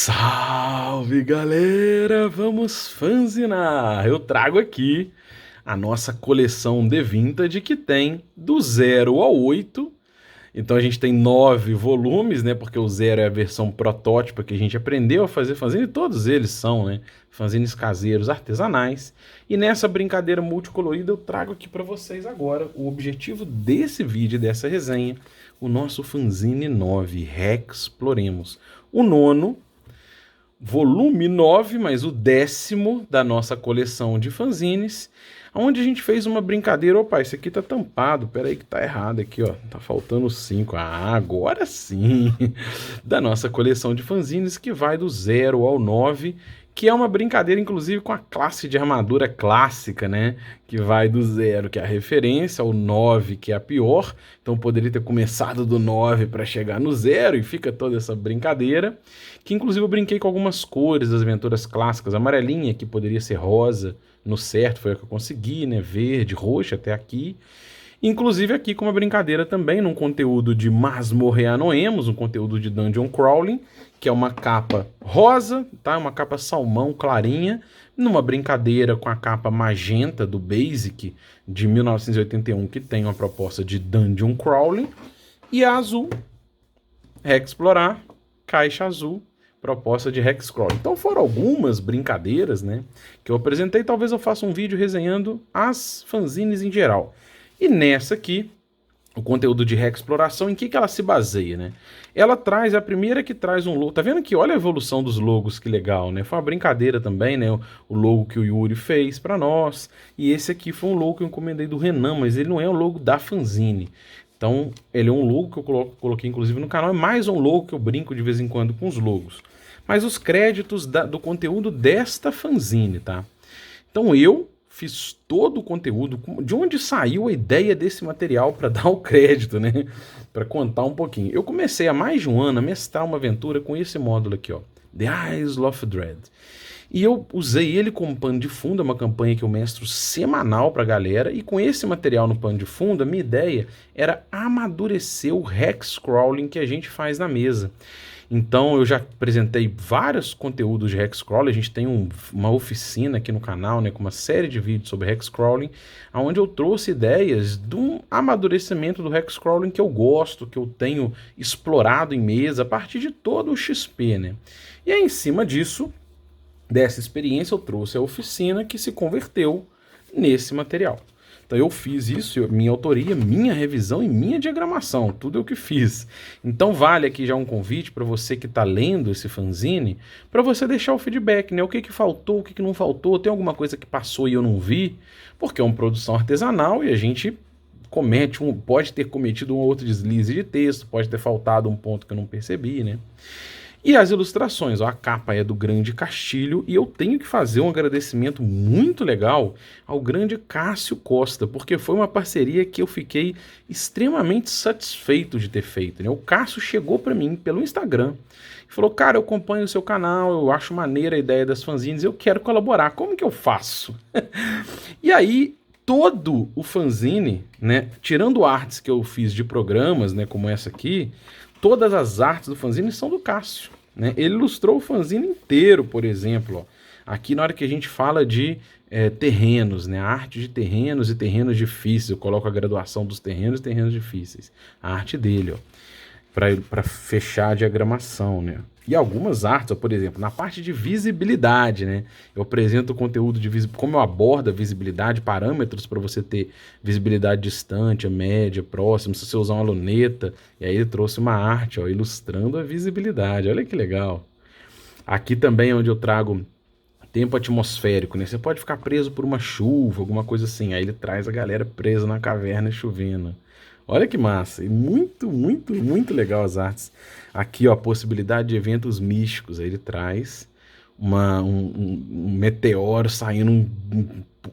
Salve galera, vamos fanzinar! Eu trago aqui a nossa coleção de Vintage que tem do 0 ao 8. Então a gente tem 9 volumes, né? Porque o 0 é a versão protótipa que a gente aprendeu a fazer fanzine, e todos eles são, né? Fanzines caseiros artesanais. E nessa brincadeira multicolorida eu trago aqui para vocês agora o objetivo desse vídeo, dessa resenha, o nosso fanzine 9, Rexploremos. O nono, volume 9, mas o 10º da nossa coleção de fanzines, onde a gente fez uma brincadeira. Opa, esse aqui tá tampado, peraí que tá errado aqui, ó, tá faltando 5, agora sim, da nossa coleção de fanzines, que vai do 0 ao 9, que é uma brincadeira, inclusive, com a classe de armadura clássica, né? Que vai do 0, que é a referência, ao 9, que é a pior. Então poderia ter começado do 9 para chegar no 0 e fica toda essa brincadeira. Que inclusive eu brinquei com algumas cores das aventuras clássicas. A amarelinha, que poderia ser rosa, no certo foi a que eu consegui, né? Verde, roxa até aqui. Inclusive aqui com uma brincadeira também, num conteúdo de Masmorreanoemos, um conteúdo de Dungeon Crawling, que é uma capa rosa, tá? Uma capa salmão clarinha, numa brincadeira com a capa magenta do Basic de 1981, que tem uma proposta de Dungeon Crawling, e a azul, Rexplorar, caixa azul, proposta de Hexcrawl. Então foram algumas brincadeiras, né, que eu apresentei. Talvez eu faça um vídeo resenhando as fanzines em geral. E nessa aqui, o conteúdo de Rexploração, em que ela se baseia, né? Ela traz, a primeira que traz um logo. Tá vendo aqui? Olha a evolução dos logos, que legal, né? Foi uma brincadeira também, né? O logo que o Yuri fez para nós. E esse aqui foi um logo que eu encomendei do Renan, mas ele não é o logo da fanzine. Então, ele é um logo que eu coloquei inclusive no canal. É mais um logo que eu brinco de vez em quando com os logos. Mas os créditos do conteúdo desta fanzine, tá? Então eu fiz todo o conteúdo, de onde saiu a ideia desse material para dar o crédito, né? Para contar um pouquinho. Eu comecei há mais de um ano a mestrar uma aventura com esse módulo aqui, ó, The Isle of Dread. E eu usei ele como pano de fundo, é uma campanha que eu mestro semanal para a galera, e com esse material no pano de fundo, a minha ideia era amadurecer o Hexcrawling que a gente faz na mesa. Então eu já apresentei vários conteúdos de Hexcrawling, a gente tem uma oficina aqui no canal, né, com uma série de vídeos sobre Hexcrawling, onde eu trouxe ideias de um amadurecimento do Hexcrawling que eu gosto, que eu tenho explorado em mesa, a partir de todo o XP, né? E aí, em cima disso, dessa experiência, eu trouxe a oficina que se converteu nesse material. Então eu fiz isso, minha autoria, minha revisão e minha diagramação, tudo eu que fiz. Então vale aqui já um convite para você que está lendo esse fanzine, para você deixar o feedback, né? O que faltou, o que não faltou, tem alguma coisa que passou e eu não vi, porque é uma produção artesanal e a gente pode ter cometido um ou outro deslize de texto, pode ter faltado um ponto que eu não percebi, né? E as ilustrações, ó, a capa é do Grande Castilho, e eu tenho que fazer um agradecimento muito legal ao grande Cássio Costa, porque foi uma parceria que eu fiquei extremamente satisfeito de ter feito, né? O Cássio chegou para mim pelo Instagram e falou: cara, eu acompanho o seu canal, eu acho maneira a ideia das fanzines, eu quero colaborar, como que eu faço? E aí, todo o fanzine, né, tirando artes que eu fiz de programas, né, como essa aqui, todas as artes do fanzine são do Cássio, né? Ele ilustrou o fanzine inteiro, por exemplo. Ó. Aqui na hora que a gente fala de terrenos, né? A arte de terrenos e terrenos difíceis. Eu coloco a graduação dos terrenos e terrenos difíceis. A arte dele, ó, para fechar a diagramação, né? E algumas artes, ó, por exemplo, na parte de visibilidade, né? Eu apresento o conteúdo de como eu abordo a visibilidade, parâmetros para você ter visibilidade distante, média, próxima, se você usar uma luneta. E aí ele trouxe uma arte, ó, ilustrando a visibilidade. Olha que legal. Aqui também é onde eu trago tempo atmosférico, né? Você pode ficar preso por uma chuva, alguma coisa assim. Aí ele traz a galera presa na caverna chovendo. Olha que massa, e muito, muito, muito legal as artes. Aqui, ó, a possibilidade de eventos místicos. Aí ele traz um meteoro saindo,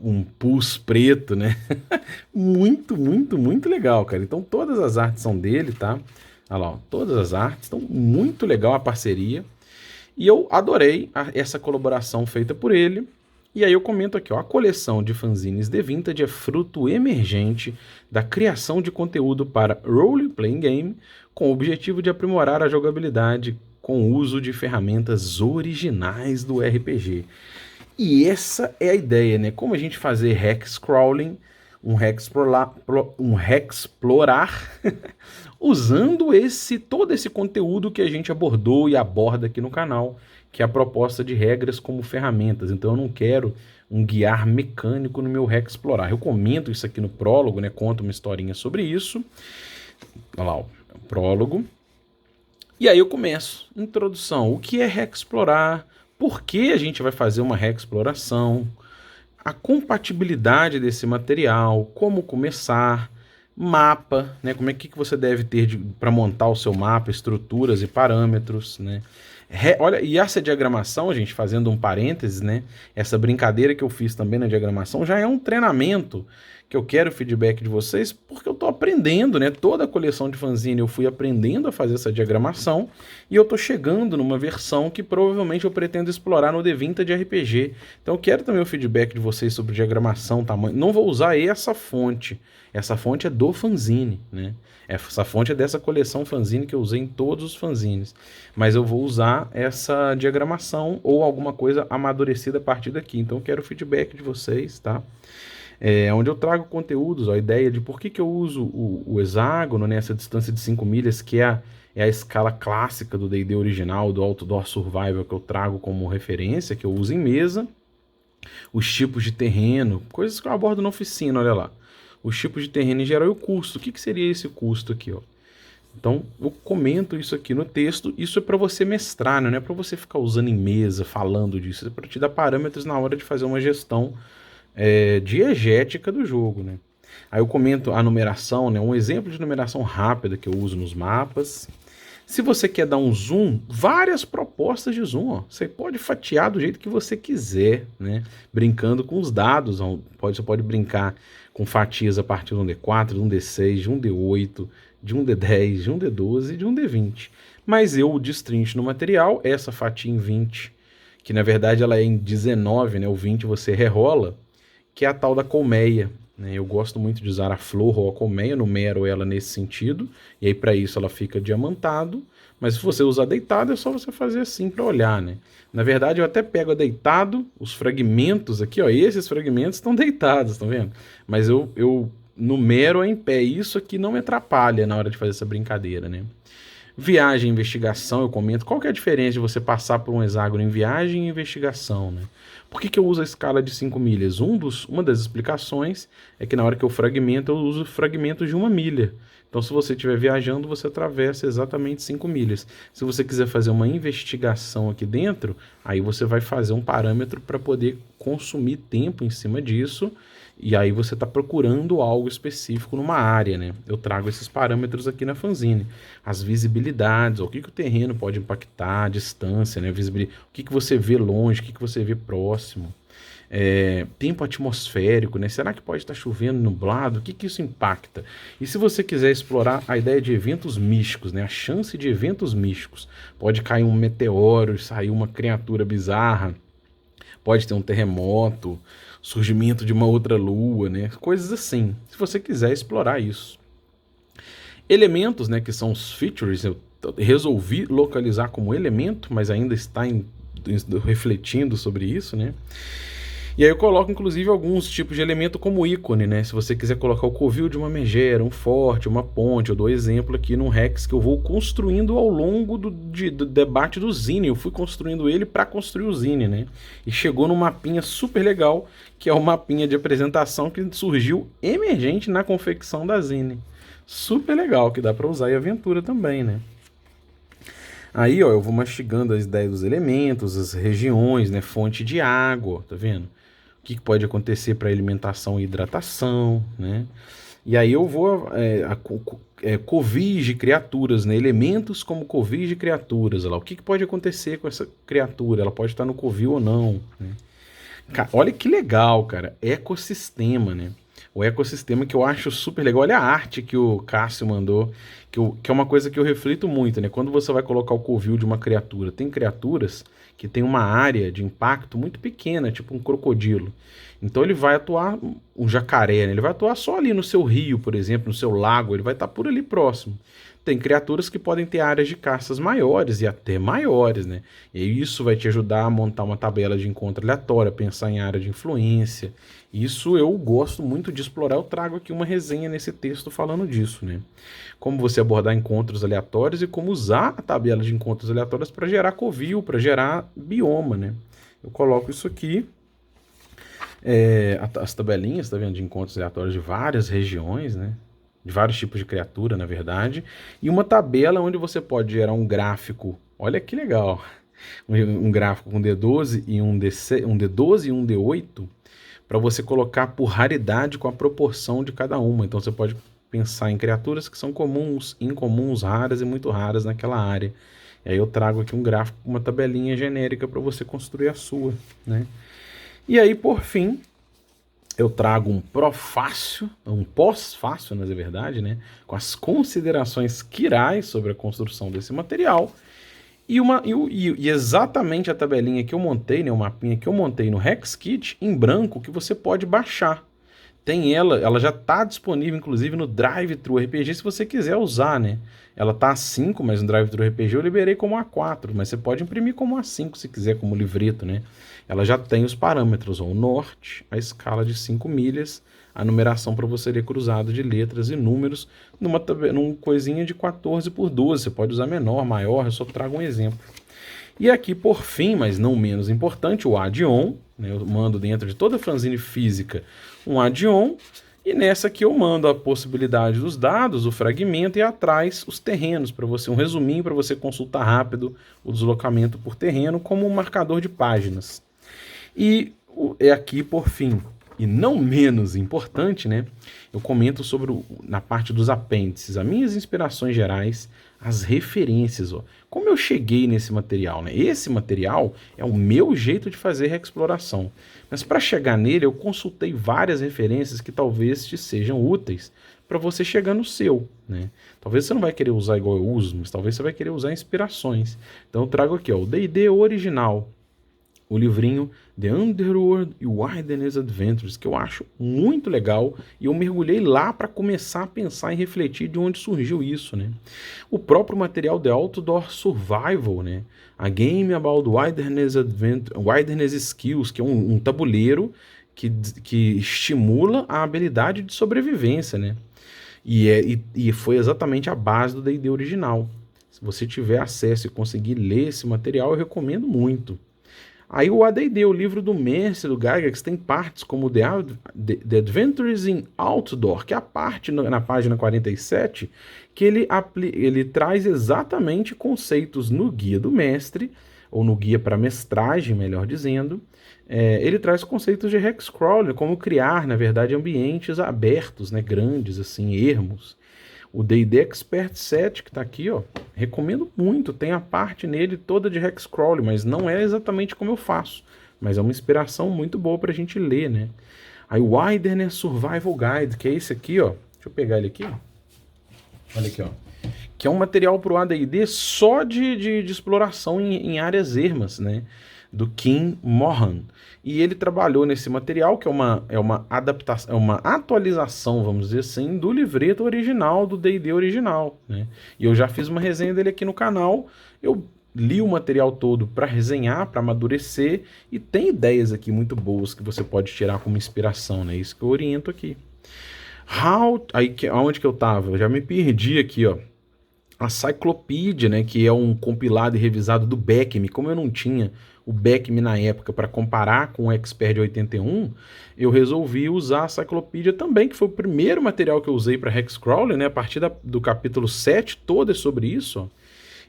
um pus preto, né? Muito, muito, muito legal, cara. Então todas as artes são dele, tá? Olha lá, ó, todas as artes. Então muito legal a parceria. E eu adorei essa colaboração feita por ele. E aí eu comento aqui, ó, a coleção de fanzines de Vintage é fruto emergente da criação de conteúdo para Role Playing Game, com o objetivo de aprimorar a jogabilidade com o uso de ferramentas originais do RPG. E essa é a ideia, né? Como a gente fazer hex crawling, um hexplorar usando todo esse conteúdo que a gente abordou e aborda aqui no canal, que é a proposta de regras como ferramentas. Então eu não quero um guiar mecânico no meu hexplorar. Eu comento isso aqui no prólogo, né? Conto uma historinha sobre isso. Olha lá, o prólogo. E aí eu começo. Introdução. O que é hexplorar? Por que a gente vai fazer uma hexploração? A compatibilidade desse material, como começar, mapa, né? Como é que você deve ter para montar o seu mapa, estruturas e parâmetros, né? Olha, e essa diagramação, gente, fazendo um parênteses, né? Essa brincadeira que eu fiz também na diagramação já é um treinamento que eu quero feedback de vocês, porque eu estou aprendendo, né? Toda a coleção de fanzine eu fui aprendendo a fazer essa diagramação e eu estou chegando numa versão que provavelmente eu pretendo explorar no D20 de RPG. Então eu quero também o feedback de vocês sobre diagramação, tamanho. Não vou usar essa fonte. Essa fonte é do fanzine, né? Essa fonte é dessa coleção fanzine que eu usei em todos os fanzines. Mas eu vou usar essa diagramação ou alguma coisa amadurecida a partir daqui. Então eu quero o feedback de vocês, tá? Onde eu trago conteúdos, ó, a ideia de por que eu uso o hexágono nessa distância de 5 milhas, que é a escala clássica do D&D original, do Outdoor Survival, que eu trago como referência, que eu uso em mesa. Os tipos de terreno, coisas que eu abordo na oficina, olha lá. Os tipos de terreno em geral e o custo. O que seria esse custo aqui, ó? Então, eu comento isso aqui no texto. Isso é para você mestrar, não é para você ficar usando em mesa, falando disso. É para te dar parâmetros na hora de fazer uma gestão diegética do jogo, né? Aí eu comento a numeração, né? Um exemplo de numeração rápida que eu uso nos mapas. Se você quer dar um zoom, várias propostas de zoom, ó. Você pode fatiar do jeito que você quiser, né? Brincando com os dados, ó. Você pode brincar com fatias a partir de um D4, de um D6, de um D8, de um D10, de um D12 e de um D20. Mas eu destrincho no material essa fatia em 20, que na verdade ela é em 19, né? O 20 você rerola, que é a tal da colmeia, né? Eu gosto muito de usar a flor ou a colmeia, numero ela nesse sentido, e aí para isso ela fica diamantado, mas se você usar deitado é só você fazer assim para olhar, né? Na verdade eu até pego a deitado, os fragmentos aqui, ó, esses fragmentos estão deitados, estão vendo? Mas eu numero em pé, isso aqui não me atrapalha na hora de fazer essa brincadeira, né? Viagem e investigação, eu comento. Qual que é a diferença de você passar por um hexágono em viagem e investigação, né? Por que eu uso a escala de 5 milhas? Uma das explicações é que na hora que eu fragmento, eu uso fragmentos de 1 milha. Então, se você estiver viajando, você atravessa exatamente 5 milhas. Se você quiser fazer uma investigação aqui dentro, aí você vai fazer um parâmetro para poder consumir tempo em cima disso. E aí você está procurando algo específico numa área, né? Eu trago esses parâmetros aqui na fanzine. As visibilidades, o que o terreno pode impactar, a distância, né? O que você vê longe, o que você vê próximo. Tempo atmosférico, né? Será que pode estar chovendo, nublado? O que isso impacta? E se você quiser explorar a ideia de eventos místicos, né? A chance de eventos místicos. Pode cair um meteoro, sair uma criatura bizarra, pode ter um terremoto, surgimento de uma outra lua, né? Coisas assim, se você quiser explorar isso. Elementos, né, que são os features, eu resolvi localizar como elemento, mas ainda está refletindo sobre isso, né? E aí eu coloco, inclusive, alguns tipos de elemento como ícone, né? Se você quiser colocar o covil de uma megera, um forte, uma ponte, eu dou exemplo aqui num Hex que eu vou construindo ao longo do debate do Zine. Eu fui construindo ele para construir o Zine, né? E chegou num mapinha super legal, que é o mapinha de apresentação que surgiu emergente na confecção da Zine. Super legal, que dá para usar em aventura também, né? Aí, ó, eu vou mastigando as ideias dos elementos, as regiões, né? Fonte de água, tá vendo? O que pode acontecer para alimentação e hidratação, né? E aí eu vou covis de criaturas, né? Elementos como covis de criaturas, lá. O que pode acontecer com essa criatura? Ela pode estar no covil ou não, né? Olha que legal, cara. Ecossistema, né? O ecossistema que eu acho super legal. Olha a arte que o Cássio mandou, que é uma coisa que eu reflito muito, né? Quando você vai colocar o covil de uma criatura, tem criaturas que tem uma área de impacto muito pequena, tipo um crocodilo. Então ele vai atuar, um jacaré, né? Ele vai atuar só ali no seu rio, por exemplo, no seu lago, ele vai estar por ali próximo. tem criaturas que podem ter áreas de caças maiores e até maiores, né? E isso vai te ajudar a montar uma tabela de encontro aleatória, pensar em área de influência. Isso eu gosto muito de explorar. Eu trago aqui uma resenha nesse texto falando disso, né? Como você abordar encontros aleatórios e como usar a tabela de encontros aleatórios para gerar covil, para gerar bioma, né? Eu coloco isso aqui. As tabelinhas, tá vendo, de encontros aleatórios de várias regiões, né? De vários tipos de criatura, na verdade, e uma tabela onde você pode gerar um gráfico. Olha que legal! Um gráfico com D12 e um D12 e um D8 para você colocar por raridade com a proporção de cada uma. Então você pode pensar em criaturas que são comuns, incomuns, raras e muito raras naquela área. E aí eu trago aqui um gráfico com uma tabelinha genérica para você construir a sua, né? E aí, por fim, eu trago um pró-fácil, um pós-fácil, na verdade, né? Com as considerações quirais sobre a construção desse material. E exatamente a tabelinha que eu montei, né? O mapinha que eu montei no HexKit, em branco, que você pode baixar. Tem ela já está disponível, inclusive, no Drive-Thru RPG, se você quiser usar, né? Ela tá A5, mas no Drive-Thru RPG eu liberei como A4, mas você pode imprimir como A5 se quiser, como livreto, né? Ela já tem os parâmetros, ó, o norte, a escala de 5 milhas, a numeração para você ler cruzado de letras e números, numa coisinha de 14 por 12. Você pode usar menor, maior, eu só trago um exemplo. E aqui, por fim, mas não menos importante, o add-on, né? Eu mando dentro de toda fanzine física um add-on, e nessa aqui eu mando a possibilidade dos dados, o fragmento, e atrás os terrenos, para você, um resuminho para você consultar rápido o deslocamento por terreno como um marcador de páginas. E é aqui, por fim, e não menos importante, né? Eu comento sobre, na parte dos apêndices, as minhas inspirações gerais, as referências, ó. Como eu cheguei nesse material, né? Esse material é o meu jeito de fazer exploração. Mas para chegar nele, eu consultei várias referências que talvez te sejam úteis para você chegar no seu, né? Talvez você não vai querer usar igual eu uso, mas talvez você vai querer usar inspirações. Então eu trago aqui, ó, o D&D original, o livrinho The Underworld e Wilderness Adventures, que eu acho muito legal, e eu mergulhei lá para começar a pensar e refletir de onde surgiu isso, né? O próprio material The Outdoor Survival, né? A Game About Wilderness Skills, que é um tabuleiro que estimula a habilidade de sobrevivência, né? E foi exatamente a base do D&D original. Se você tiver acesso e conseguir ler esse material, eu recomendo muito. Aí o AD&D, o livro do mestre do Gygax, tem partes como The Adventures in Outdoor, que é a parte na página 47, que ele traz exatamente conceitos no guia do mestre, ou no guia para mestragem, melhor dizendo. Ele traz conceitos de hexcrawler, como criar, na verdade, ambientes abertos, né, grandes, assim, ermos. O D&D Expert 7, que está aqui, ó, recomendo muito. Tem a parte nele toda de hexcrawl, mas não é exatamente como eu faço. Mas é uma inspiração muito boa para a gente ler, né? Aí o Wilderness Survival Guide, que é esse aqui, ó. Deixa eu pegar ele aqui. Olha aqui, ó. Que é um material para o AD&D só de exploração em áreas ermas, né? Do Kim Mohan. E ele trabalhou nesse material, que é uma adaptação, é uma atualização, vamos dizer assim, do livreto original, do D&D original, né? E eu já fiz uma resenha dele aqui no canal. Eu li o material todo para resenhar, para amadurecer, e tem ideias aqui muito boas que você pode tirar como inspiração, né? Isso que eu oriento aqui. Aonde que eu tava? Eu já me perdi aqui, ó. A Cyclopedia, né, que é um compilado e revisado do Beckme. Como eu não tinha o Beckme na época para comparar com o Expert de 81, eu resolvi usar a Cyclopedia também, que foi o primeiro material que eu usei para Hexcrawler, né, a partir do capítulo 7, todo é sobre isso, ó.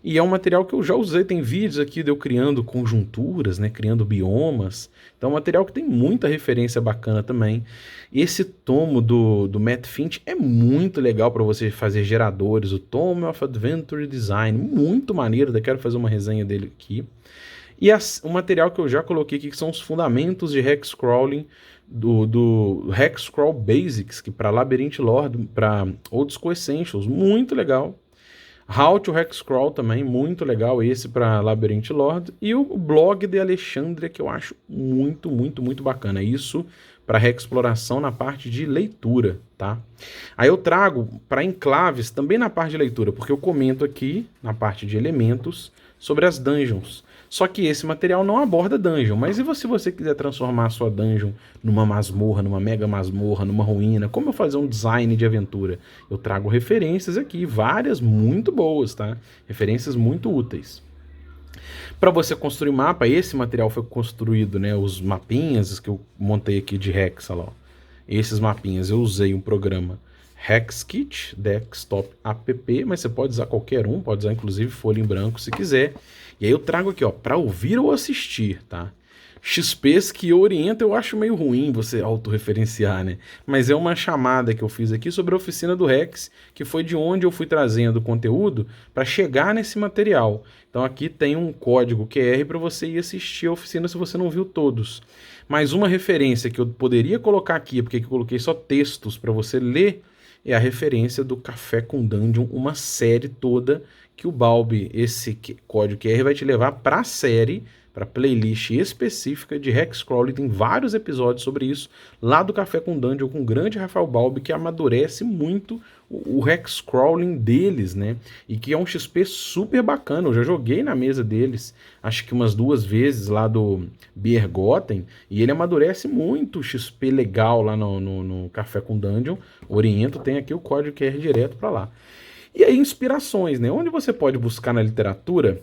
E é um material que eu já usei, tem vídeos aqui de eu criando conjunturas, né, criando biomas. Então é um material que tem muita referência bacana também. Esse tomo do Matt Finch é muito legal para você fazer geradores, o Tome of Adventure Design, muito maneiro, eu quero fazer uma resenha dele aqui. E o material que eu já coloquei aqui, que são os fundamentos de hexcrawling, do Hexcrawl Basics, que para Labyrinth Lord, para Old School Essentials, muito legal. How to Hexcrawl também, muito legal, esse para Labyrinth Lord. E o blog de Alexandria, que eu acho muito, muito, muito bacana. Isso para reexploração na parte de leitura, tá? Aí eu trago para enclaves também na parte de leitura, porque eu comento aqui na parte de elementos sobre as dungeons. Só que esse material não aborda dungeon, mas e se você quiser transformar a sua dungeon numa masmorra, numa mega masmorra, numa ruína, como eu fazer um design de aventura? Eu trago referências aqui, várias muito boas, tá? Referências muito úteis. Para você construir mapa, esse material foi construído, né? Os mapinhas que eu montei aqui de Hexa, ó. Esses mapinhas eu usei um programa Hexkit Desktop App, mas você pode usar qualquer um, pode usar inclusive folha em branco se quiser. E aí eu trago aqui, ó, para ouvir ou assistir, tá? XPs que orienta eu acho meio ruim você autorreferenciar, né? Mas é uma chamada que eu fiz aqui sobre a oficina do Rex, que foi de onde eu fui trazendo conteúdo para chegar nesse material. Então aqui tem um código QR para você ir assistir a oficina se você não viu todos. Mas uma referência que eu poderia colocar aqui, porque eu coloquei só textos para você ler, é a referência do Café com Dungeon, uma série toda que o Balbi, esse código QR vai te levar para a série, para playlist específica de Hexcrawling. Tem vários episódios sobre isso lá do Café com Dungeon com o grande Rafael Balbi, que amadurece muito o Hexcrawling deles, né? E que é um XP super bacana. Eu já joguei na mesa deles, acho que umas 2 vezes lá do Biergoten, e ele amadurece muito o XP legal lá no Café com Dungeon. Oriento, tem aqui o código QR direto para lá. E aí, inspirações, né? Onde você pode buscar na literatura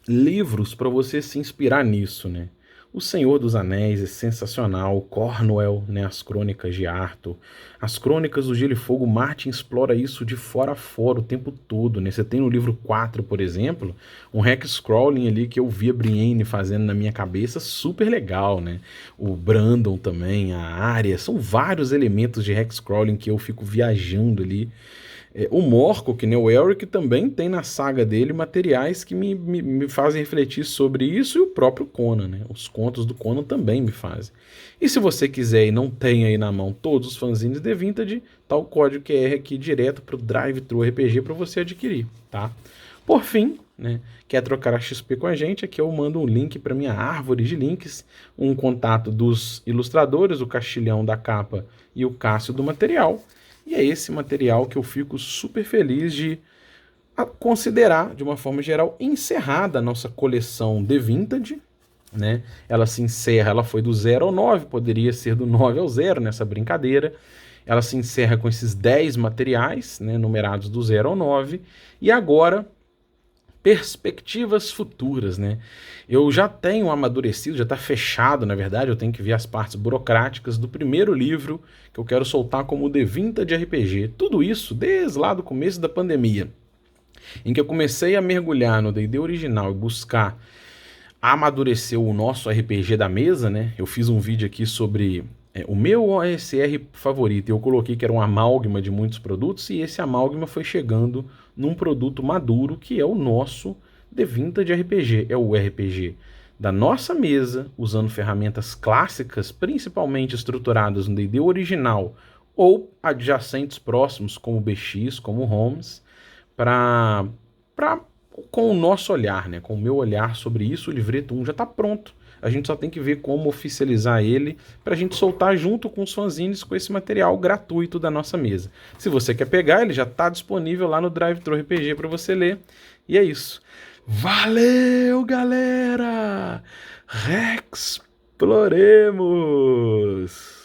livros para você se inspirar nisso, né? O Senhor dos Anéis é sensacional, Cornwell, né, as Crônicas de Arthur, as Crônicas do Gelo e Fogo, Martin explora isso de fora a fora o tempo todo, né? Você tem no livro 4, por exemplo, um hexcrawling ali que eu vi a Brienne fazendo na minha cabeça, super legal, né? O Brandon também, a Arya, são vários elementos de hexcrawling que eu fico viajando ali. O Morco, né, o Elric, também tem na saga dele materiais que me fazem refletir sobre isso, e o próprio Conan, né? Os contos do Conan também me fazem. E se você quiser e não tem aí na mão todos os fanzines de Vintage, tá o código QR aqui direto para o Drive-Thru RPG para você adquirir, tá? Por fim, né, quer trocar a XP com a gente, aqui eu mando um link para minha árvore de links, um contato dos ilustradores, o Castilhão da capa e o Cássio do material. E é esse material que eu fico super feliz de considerar, de uma forma geral, encerrada a nossa coleção de Vintage, né? Ela se encerra, ela foi do 0 ao 9, poderia ser do 9 ao 0 nessa brincadeira. Ela se encerra com esses 10 materiais, né, numerados do 0 ao 9. E agora, perspectivas futuras, né? Eu já tenho amadurecido, já está fechado, na verdade, eu tenho que ver as partes burocráticas do primeiro livro que eu quero soltar como The Vintage RPG. Tudo isso desde lá do começo da pandemia, em que eu comecei a mergulhar no D&D original e buscar amadurecer o nosso RPG da mesa, né? Eu fiz um vídeo aqui sobre o meu OSR favorito, eu coloquei que era um amálgama de muitos produtos, e esse amálgama foi chegando num produto maduro, que é o nosso The Vintage RPG. É o RPG da nossa mesa, usando ferramentas clássicas, principalmente estruturadas no D&D original, ou adjacentes próximos, como o BX, como o Holmes, com o nosso olhar, né? Com o meu olhar sobre isso. O livreto 1 já está pronto. A gente só tem que ver como oficializar ele para a gente soltar junto com os fanzines, com esse material gratuito da nossa mesa. Se você quer pegar, ele já está disponível lá no Drive-Thru RPG para você ler. E é isso. Valeu, galera! Exploremos!